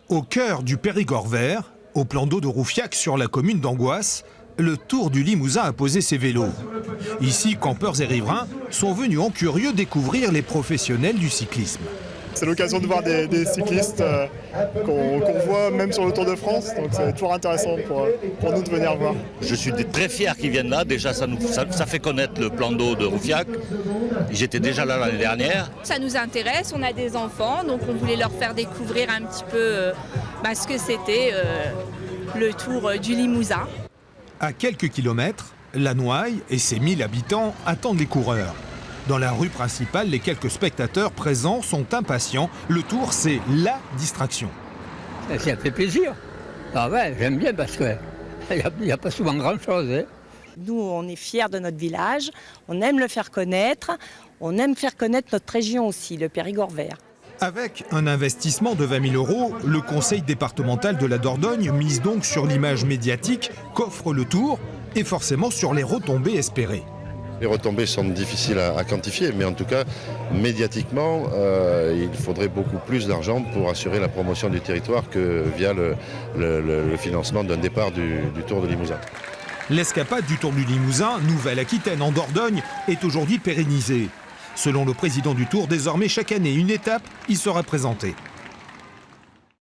Au cœur du Périgord vert, au plan d'eau de Roufiac sur la commune d'Angoisse, le Tour du Limousin a posé ses vélos. Ici, campeurs et riverains sont venus en curieux découvrir les professionnels du cyclisme. C'est l'occasion de voir des cyclistes qu'on voit même sur le Tour de France, donc c'est toujours intéressant pour nous de venir voir. Je suis très fier qu'ils viennent là, déjà ça fait connaître le plan d'eau de Roufiac. J'étais déjà là l'année dernière. Ça nous intéresse, on a des enfants, donc on voulait leur faire découvrir un petit peu ce que c'était le Tour du Limousin. À quelques kilomètres, La Noaille et ses 1000 habitants attendent les coureurs. Dans la rue principale, les quelques spectateurs présents sont impatients. Le Tour, c'est la distraction. Ça fait plaisir. Ah ouais, j'aime bien parce qu'il n'y a pas souvent grand-chose. Hein. Nous, on est fiers de notre village, on aime le faire connaître, on aime faire connaître notre région aussi, le Périgord vert. Avec un investissement de 20 000 €, le conseil départemental de la Dordogne mise donc sur l'image médiatique qu'offre le Tour et forcément sur les retombées espérées. Les retombées sont difficiles à quantifier, mais en tout cas, médiatiquement, il faudrait beaucoup plus d'argent pour assurer la promotion du territoire que via le financement d'un départ du Tour de Limousin. L'escapade du Tour du Limousin, Nouvelle-Aquitaine en Dordogne, est aujourd'hui pérennisée. Selon le président du Tour, désormais chaque année, une étape y sera présentée.